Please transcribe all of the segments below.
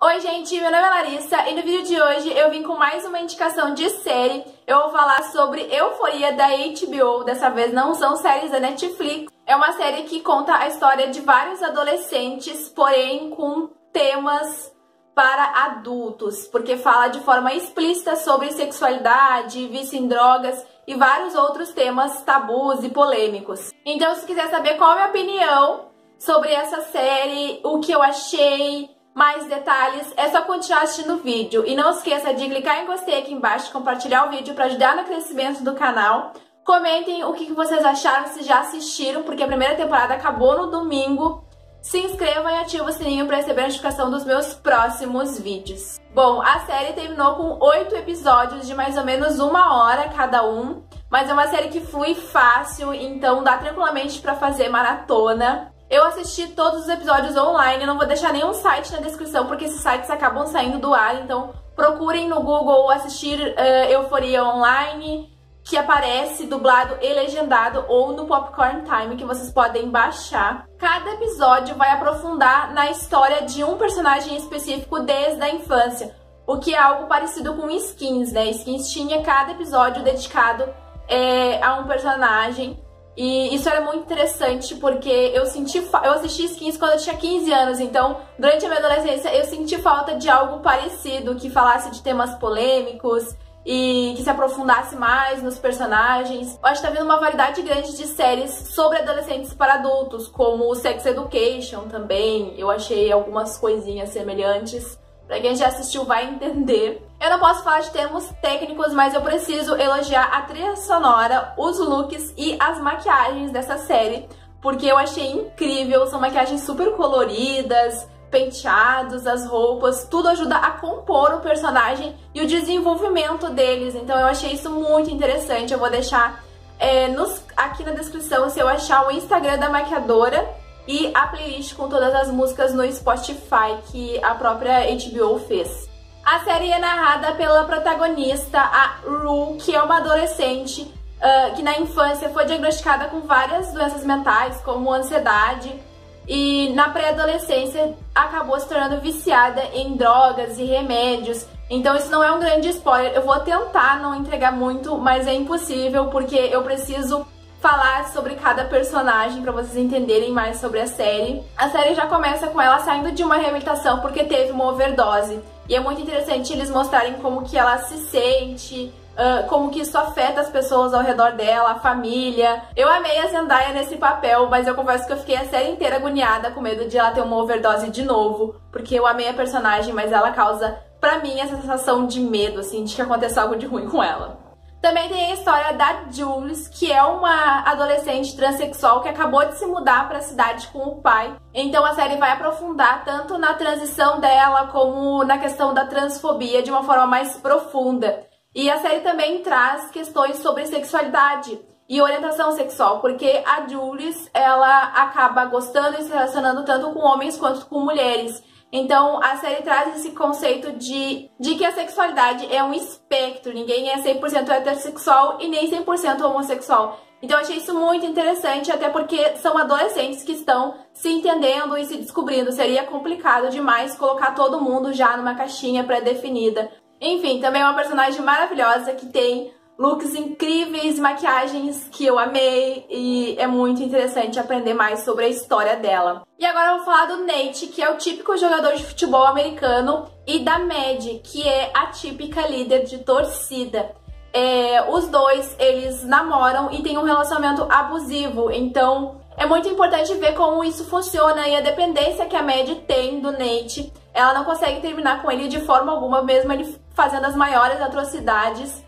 Oi gente, meu nome é Larissa e no vídeo de hoje eu vim com mais uma indicação de série. Eu vou falar sobre Euphoria da HBO, dessa vez não são séries da Netflix. É uma série que conta a história de vários adolescentes, porém com temas para adultos, porque fala de forma explícita sobre sexualidade, vício em drogas e vários outros temas tabus e polêmicos. Então, se quiser saber qual é a minha opinião sobre essa série, o que eu achei, mais detalhes, é só continuar assistindo o vídeo. E não esqueça de clicar em gostei aqui embaixo, compartilhar o vídeo para ajudar no crescimento do canal. Comentem o que vocês acharam, se já assistiram, porque a primeira temporada acabou no domingo. Se inscrevam e ativem o sininho para receber a notificação dos meus próximos vídeos. Bom, a série terminou com 8 episódios de mais ou menos 1 hora cada um, mas é uma série que flui fácil, então dá tranquilamente para fazer maratona. Eu assisti todos os episódios online, eu não vou deixar nenhum site na descrição, porque esses sites acabam saindo do ar, então procurem no Google assistir Euphoria online, que aparece dublado e legendado, ou no Popcorn Time, que vocês podem baixar. Cada episódio vai aprofundar na história de um personagem específico desde a infância, o que é algo parecido com Skins, né? Skins tinha cada episódio dedicado a um personagem. E isso era muito interessante porque eu assisti Skins quando eu tinha 15 anos, então durante a minha adolescência eu senti falta de algo parecido, que falasse de temas polêmicos e que se aprofundasse mais nos personagens. Eu acho que tá vendo uma variedade grande de séries sobre adolescentes para adultos, como o Sex Education também, eu achei algumas coisinhas semelhantes. Pra quem já assistiu vai entender. Eu não posso falar de termos técnicos, mas eu preciso elogiar a trilha sonora, os looks e as maquiagens dessa série, porque eu achei incrível. São maquiagens super coloridas, penteados, as roupas, tudo ajuda a compor o personagem e o desenvolvimento deles. Então eu achei isso muito interessante. Eu vou deixar aqui na descrição, se eu achar, o Instagram da maquiadora e a playlist com todas as músicas no Spotify que a própria HBO fez. A série é narrada pela protagonista, a Rue, que é uma adolescente que na infância foi diagnosticada com várias doenças mentais, como ansiedade, e na pré-adolescência acabou se tornando viciada em drogas e remédios. Então isso não é um grande spoiler, eu vou tentar não entregar muito, mas é impossível porque eu preciso falar sobre cada personagem para vocês entenderem mais sobre a série. A série já começa com ela saindo de uma reabilitação porque teve uma overdose. E é muito interessante eles mostrarem como que ela se sente, como que isso afeta as pessoas ao redor dela, a família. Eu amei a Zendaya nesse papel, mas eu confesso que eu fiquei a série inteira agoniada com medo de ela ter uma overdose de novo, porque eu amei a personagem, mas ela causa, pra mim, essa sensação de medo, assim, de que aconteça algo de ruim com ela. Também tem a história da Jules, que é uma adolescente transexual que acabou de se mudar para a cidade com o pai. Então a série vai aprofundar tanto na transição dela como na questão da transfobia de uma forma mais profunda. E a série também traz questões sobre sexualidade e orientação sexual, porque a Jules, ela acaba gostando e se relacionando tanto com homens quanto com mulheres. Então a série traz esse conceito de que a sexualidade é um espectro, ninguém é 100% heterossexual e nem 100% homossexual. Então eu achei isso muito interessante, até porque são adolescentes que estão se entendendo e se descobrindo. Seria complicado demais colocar todo mundo já numa caixinha pré-definida. Enfim, também é uma personagem maravilhosa que tem looks incríveis, maquiagens que eu amei, e é muito interessante aprender mais sobre a história dela. E agora eu vou falar do Nate, que é o típico jogador de futebol americano, e da Maddie, que é a típica líder de torcida. Os dois, eles namoram e têm um relacionamento abusivo, então é muito importante ver como isso funciona e a dependência que a Maddie tem do Nate. Ela não consegue terminar com ele de forma alguma, mesmo ele fazendo as maiores atrocidades.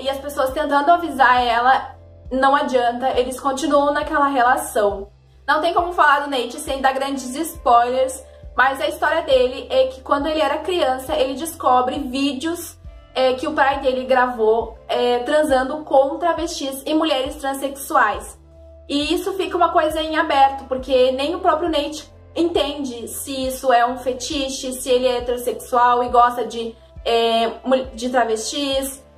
E as pessoas tentando avisar ela, não adianta, eles continuam naquela relação. Não tem como falar do Nate sem dar grandes spoilers, mas a história dele é que quando ele era criança, ele descobre vídeos que o pai dele gravou transando com travestis e mulheres transexuais. E isso fica uma coisa em aberto, porque nem o próprio Nate entende se isso é um fetiche, se ele é heterossexual e gosta de travestis,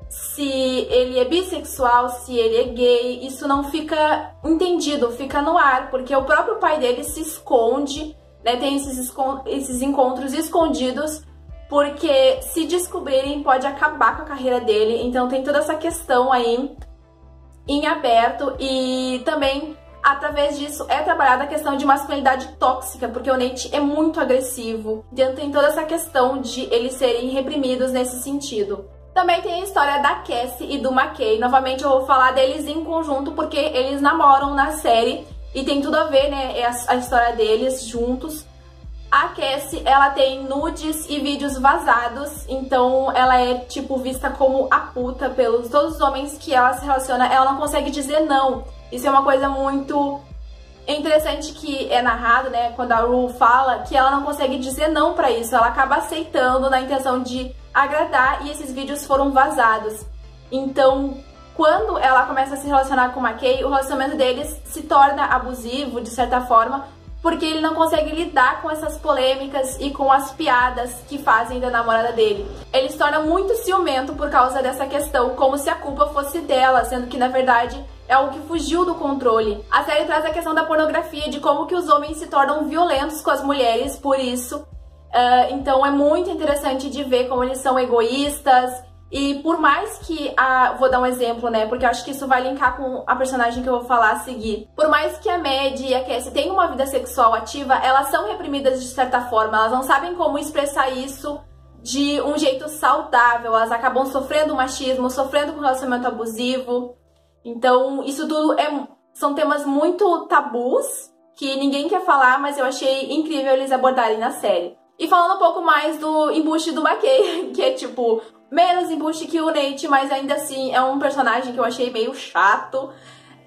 se ele é bissexual, se ele é gay. Isso não fica entendido, fica no ar, porque o próprio pai dele se esconde né, tem esses encontros escondidos, porque se descobrirem pode acabar com a carreira dele. Então tem toda essa questão aí em aberto, e também através disso é trabalhada a questão de masculinidade tóxica, porque o Nate é muito agressivo. Então tem toda essa questão de eles serem reprimidos nesse sentido. Também tem a história da Cassie e do McKay. Novamente eu vou falar deles em conjunto porque eles namoram na série e tem tudo a ver, né, a história deles juntos. A Cassie, ela tem nudes e vídeos vazados, então ela é, tipo, vista como a puta pelos todos os homens que ela se relaciona. Ela não consegue dizer não. Isso é uma coisa muito interessante que é narrado, né, quando a Rue fala que ela não consegue dizer não pra isso. Ela acaba aceitando na intenção de agradar, e esses vídeos foram vazados. Então, quando ela começa a se relacionar com o McKay, o relacionamento deles se torna abusivo, de certa forma, porque ele não consegue lidar com essas polêmicas e com as piadas que fazem da namorada dele. Ele se torna muito ciumento por causa dessa questão, como se a culpa fosse dela, sendo que, na verdade, é algo que fugiu do controle. A série traz a questão da pornografia, de como que os homens se tornam violentos com as mulheres por isso. Então é muito interessante de ver como eles são egoístas. E por mais que vou dar um exemplo, né, porque eu acho que isso vai linkar com a personagem que eu vou falar a seguir. Por mais que a Maddie e a Cassie tenham uma vida sexual ativa, elas são reprimidas de certa forma. Elas não sabem como expressar isso de um jeito saudável. Elas acabam sofrendo machismo, sofrendo com relacionamento abusivo. Então isso tudo são temas muito tabus que ninguém quer falar, mas eu achei incrível eles abordarem na série. E falando um pouco mais do embuste do McKay, que é tipo menos embuste que o Nate, mas ainda assim é um personagem que eu achei meio chato.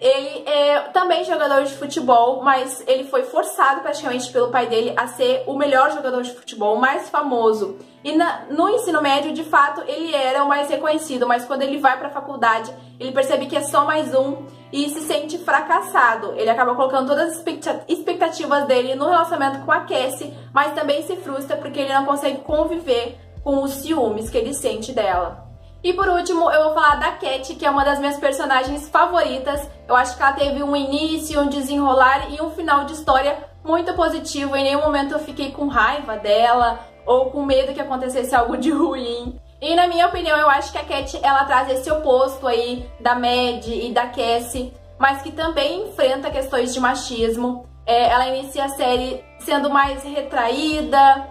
Ele é também jogador de futebol, mas ele foi forçado praticamente pelo pai dele a ser o melhor jogador de futebol, o mais famoso. E no ensino médio, de fato, ele era o mais reconhecido, mas quando ele vai pra faculdade, ele percebe que é só mais um e se sente fracassado. Ele acaba colocando todas as expectativas dele no relacionamento com a Cassie, mas também se frustra porque ele não consegue conviver com os ciúmes que ele sente dela. E por último, eu vou falar da Cat, que é uma das minhas personagens favoritas. Eu acho que ela teve um início, um desenrolar e um final de história muito positivo. Em nenhum momento eu fiquei com raiva dela ou com medo que acontecesse algo de ruim. E na minha opinião, eu acho que a Cat, ela traz esse oposto aí da Maddie e da Cassie, mas que também enfrenta questões de machismo. Ela inicia a série sendo mais retraída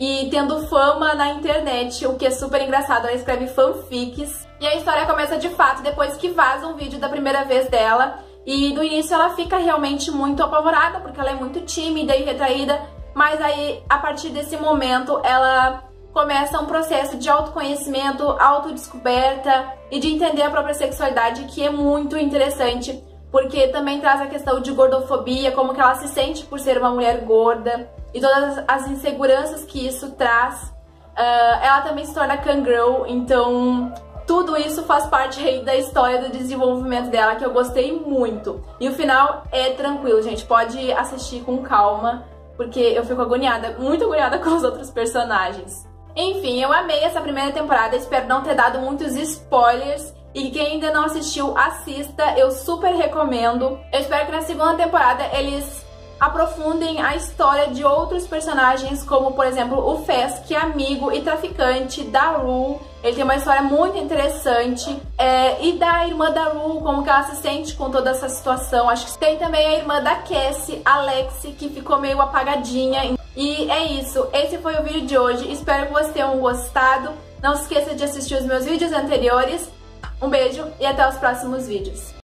e tendo fama na internet, o que é super engraçado. Ela escreve fanfics. E a história começa de fato depois que vaza um vídeo da primeira vez dela. E no início ela fica realmente muito apavorada, porque ela é muito tímida e retraída. Mas aí, a partir desse momento, ela começa um processo de autoconhecimento, autodescoberta e de entender a própria sexualidade, que é muito interessante. Porque também traz a questão de gordofobia, como que ela se sente por ser uma mulher gorda e todas as inseguranças que isso traz. Ela também se torna cangirl, então tudo isso faz parte aí da história do desenvolvimento dela, que eu gostei muito. E o final é tranquilo, gente, pode assistir com calma, porque eu fico agoniada, muito agoniada com os outros personagens. Enfim, eu amei essa primeira temporada, espero não ter dado muitos spoilers. E quem ainda não assistiu, assista, eu super recomendo. Eu espero que na segunda temporada eles aprofundem a história de outros personagens, como por exemplo o Fez, que é amigo e traficante da Rue. Ele tem uma história muito interessante. E da irmã da Rue, como que ela se sente com toda essa situação. Acho que tem também a irmã da Cassie, a Lexi, que ficou meio apagadinha. E é isso, esse foi o vídeo de hoje. Espero que vocês tenham gostado. Não se esqueça de assistir os meus vídeos anteriores. Um beijo e até os próximos vídeos.